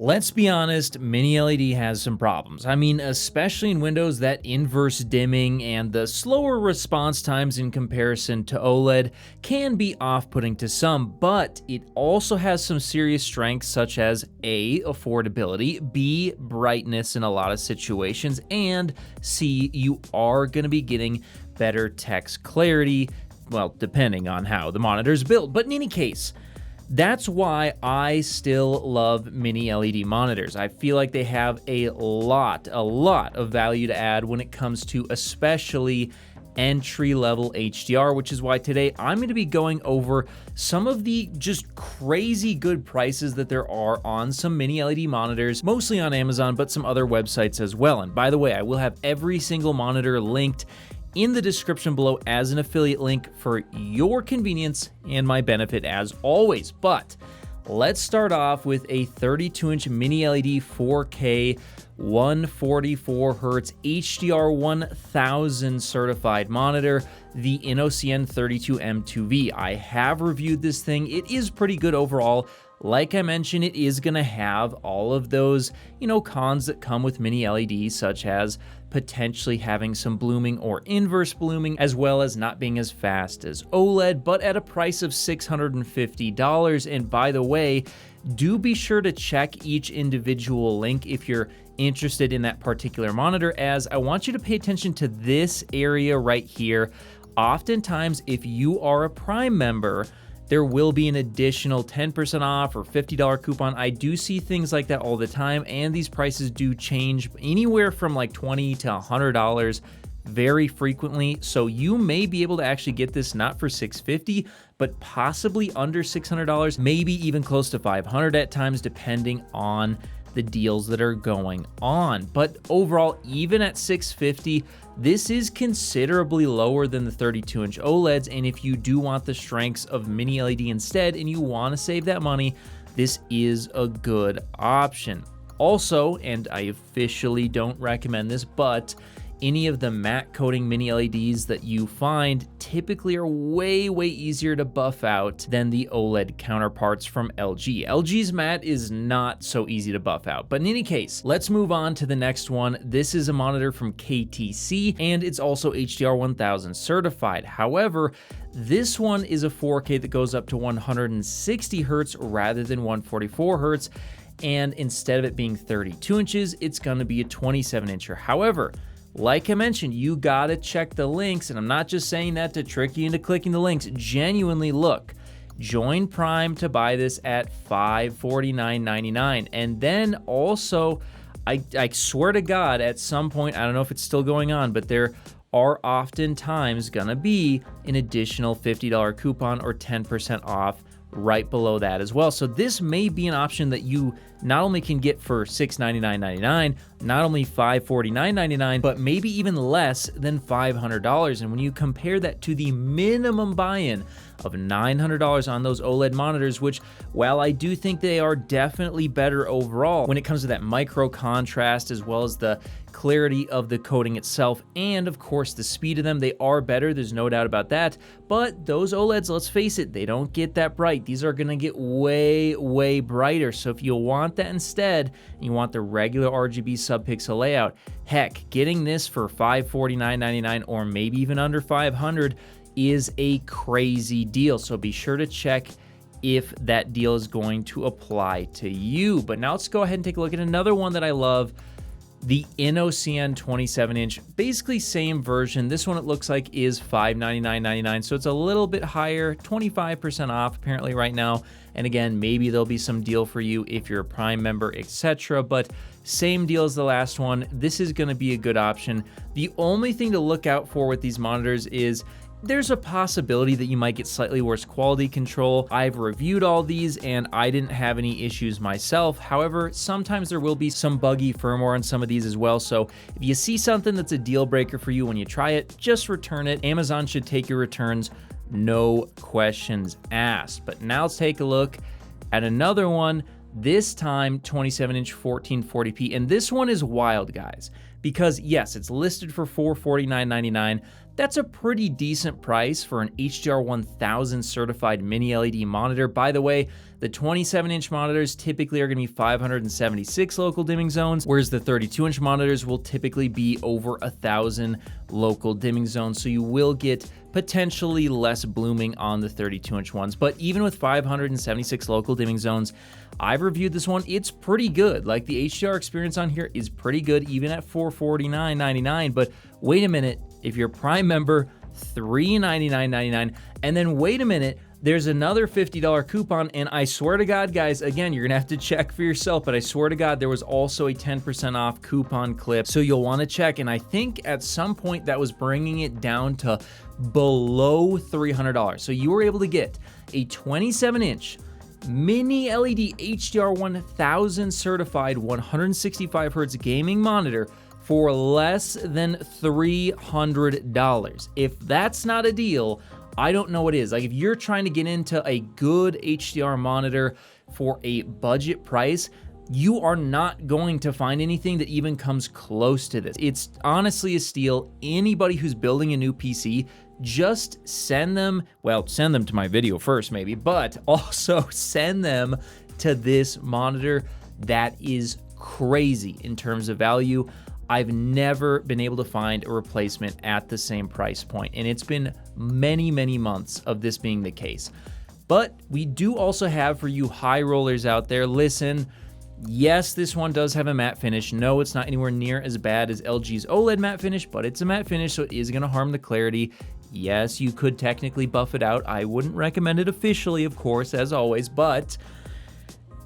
Let's be honest, Mini LED has some problems. I mean, especially in Windows, that inverse dimming and the slower response times in comparison to OLED can be off-putting to some, but it also has some serious strengths such as A, affordability, B, brightness in a lot of situations, and C, you are going to be getting better text clarity, well, depending on how the monitor is built. But in any case, that's why I still love Mini LED monitors. I feel like they have a lot of value to add when it comes to especially entry-level HDR, which is why today I'm going to be going over some of the just crazy good prices that there are on some Mini LED monitors, mostly on Amazon, but some other websites as well. And by the way, I will have every single monitor linked in the description below as an affiliate link for your convenience and my benefit as always. But let's start off with a 32-inch Mini LED 4K 144Hz HDR 1000 certified monitor, the InnoCN 32M2V. I have reviewed this thing. It is pretty good overall. Like I mentioned, it is going to have all of those, cons that come with Mini LEDs, such as potentially having some blooming or inverse blooming, as well as not being as fast as OLED, but at a price of $650. And by the way, do be sure to check each individual link if you're interested in that particular monitor, as I want you to pay attention to this area right here. Oftentimes, if you are a Prime member, there will be an additional 10% off or $50 coupon. I do see things like that all the time, and these prices do change anywhere from like $20 to $100 very frequently. So you may be able to actually get this not for $650, but possibly under $600, maybe even close to $500 at times, depending on the deals that are going on. But overall, even at $650, this is considerably lower than the 32-inch OLEDs, and if you do want the strengths of Mini LED instead and you want to save that money, this is a good option. Also, and I officially don't recommend this, but any of the matte coating Mini LEDs that you find typically are way easier to buff out than the OLED counterparts from LG. LG's matte is not so easy to buff out. But in any case, let's move on to the next one. This is a monitor from KTC, and it's also HDR 1000 certified. However, this one is a 4K that goes up to 160 Hz rather than 144 Hz. And instead of it being 32 inches, it's gonna be a 27-incher. However, like I mentioned, you gotta check the links, and I'm not just saying that to trick you into clicking the links. Genuinely look. Join Prime to buy this at $549.99. And then also, I swear to God, at some point, I don't know if it's still going on, but there are oftentimes gonna be an additional $50 coupon or 10% off right below that as well. So this may be an option that you not only can get for $699.99, not only $549.99, but maybe even less than $500. And when you compare that to the minimum buy-in of $900 on those OLED monitors, which, while I do think they are definitely better overall when it comes to that micro contrast as well as the clarity of the coating itself, and of course the speed of them, they are better, there's no doubt about that. But those OLEDs, let's face it, they don't get that bright. These are gonna get way brighter. So if you want that instead, and you want the regular RGB subpixel layout, heck, getting this for $549.99 or maybe even under $500 is a crazy deal. So be sure to check if that deal is going to apply to you. But now let's go ahead and take a look at another one that I love, the InnoCN 27-inch, basically same version. This one, it looks like, is $599.99, so it's a little bit higher, 25% off apparently right now. And again, maybe there'll be some deal for you if you're a Prime member, etc. But same deal as the last one. This is going to be a good option. The only thing to look out for with these monitors is there's a possibility that you might get slightly worse quality control. I've reviewed all these and I didn't have any issues myself. However, sometimes there will be some buggy firmware on some of these as well. So if you see something that's a deal breaker for you when you try it, just return it. Amazon should take your returns, no questions asked. But now let's take a look at another one, this time 27-inch 1440p. And this one is wild, guys, because yes, it's listed for $449.99. That's a pretty decent price for an HDR 1000 certified mini LED monitor. By the way, the 27-inch monitors typically are going to be 576 local dimming zones, whereas the 32-inch monitors will typically be over 1,000 local dimming zones. So you will get potentially less blooming on the 32-inch ones. But even with 576 local dimming zones, I've reviewed this one. It's pretty good. Like, the HDR experience on here is pretty good, even at $449.99. But wait a minute, if you're a Prime member, $399.99. And then wait a minute, there's another $50 coupon, and I swear to God, guys, again, you're gonna have to check for yourself, but I swear to God, there was also a 10% off coupon clip, so you'll wanna check, and I think at some point that was bringing it down to below $300. So you were able to get a 27-inch mini LED HDR 1000 certified 165 Hz gaming monitor for less than $300. If that's not a deal, I don't know what is. Like, if you're trying to get into a good HDR monitor for a budget price, you are not going to find anything that even comes close to this. It's honestly a steal. Anybody who's building a new PC, just send them to my video first maybe, but also send them to this monitor. That is crazy in terms of value. I've never been able to find a replacement at the same price point, and it's been many, many months of this being the case. But we do also have, for you high rollers out there, listen, yes, this one does have a matte finish. No, it's not anywhere near as bad as LG's OLED matte finish, but it's a matte finish, so it is gonna harm the clarity. Yes, you could technically buff it out. I wouldn't recommend it officially, of course, as always, but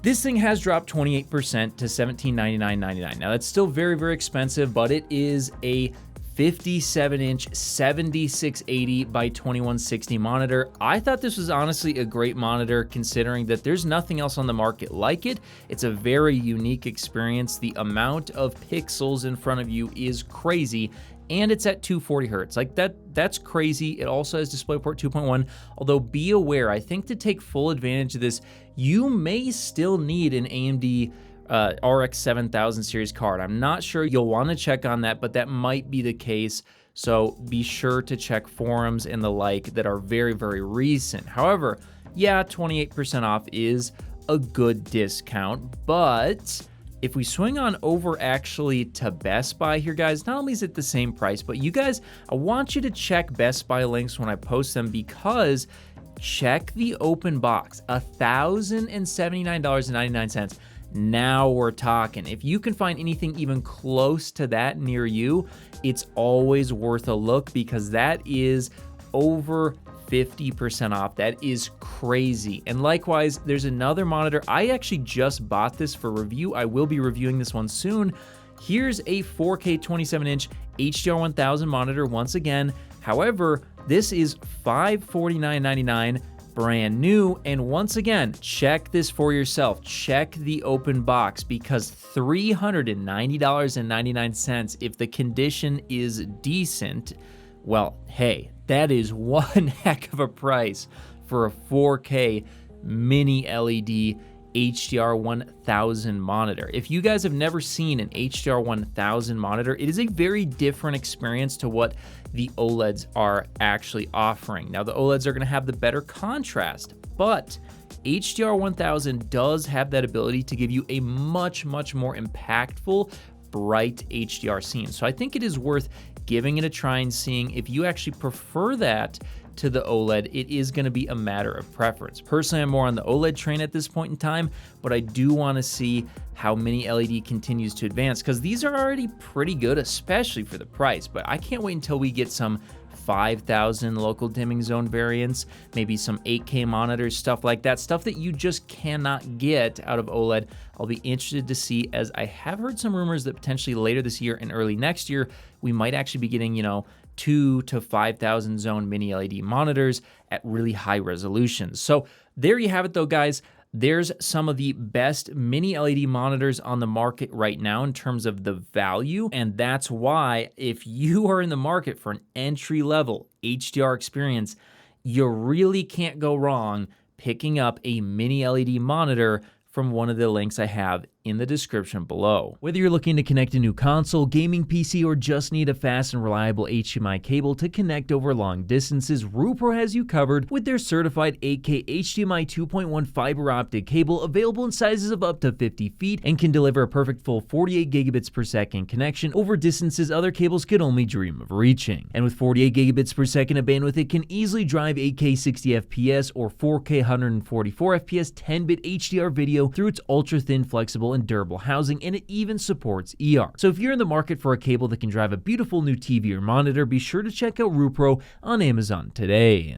this thing has dropped 28% to $1799.99. Now, that's still very, very expensive, but it is a 57-inch 7680 by 2160 monitor. I thought this was honestly a great monitor, considering that there's nothing else on the market like it. It's a very unique experience. The amount of pixels in front of you is crazy, and it's at 240 Hertz. Like, that's crazy. It also has DisplayPort 2.1, although be aware, I think to take full advantage of this, you may still need an AMD RX 7000 series card. I'm not sure. You'll want to check on that, but that might be the case. So be sure to check forums and the like that are very, very recent. However, yeah, 28% off is a good discount, but if we swing on over actually to Best Buy here, guys, not only is it the same price, but you guys, I want you to check Best Buy links when I post them, because check the open box, $1,079.99. Now we're talking. If you can find anything even close to that near you, it's always worth a look, because that is over 50% off. That is crazy. And likewise, there's another monitor. I actually just bought this for review. I will be reviewing this one soon. Here's a 4K 27-inch HDR 1000 monitor once again. However, this is $549.99, brand new. And once again, check this for yourself. Check the open box, because $390.99, if the condition is decent, well, hey, that is one heck of a price for a 4K mini LED HDR 1000 monitor. If you guys have never seen an HDR 1000 monitor, it is a very different experience to what the OLEDs are actually offering. Now, the OLEDs are going to have the better contrast, but HDR 1000 does have that ability to give you a much, much more impactful, bright HDR scene. So I think it is worth giving it a try and seeing if you actually prefer that to the OLED. It is going to be a matter of preference. Personally, I'm more on the OLED train at this point in time, but I do want to see how mini LED continues to advance, because these are already pretty good, especially for the price. But I can't wait until we get some 5,000 local dimming zone variants, maybe some 8K monitors, stuff like that, stuff that you just cannot get out of OLED. I'll be interested to see, as I have heard some rumors that potentially later this year and early next year, we might actually be getting, 2,000 to 5,000 zone mini LED monitors at really high resolutions. So there you have it though, guys. There's some of the best mini LED monitors on the market right now in terms of the value, and that's why if you are in the market for an entry-level HDR experience, you really can't go wrong picking up a mini LED monitor from one of the links I have in the description below. Whether you're looking to connect a new console, gaming PC, or just need a fast and reliable HDMI cable to connect over long distances, Rupro has you covered with their certified 8K HDMI 2.1 fiber optic cable available in sizes of up to 50 feet and can deliver a perfect full 48 gigabits per second connection over distances other cables could only dream of reaching. And with 48 gigabits per second of bandwidth, it can easily drive 8K 60 FPS or 4K 144 FPS 10-bit HDR video through its ultra-thin, flexible, and durable housing, and it even supports ER. So if you're in the market for a cable that can drive a beautiful new TV or monitor, be sure to check out Rupro on Amazon today.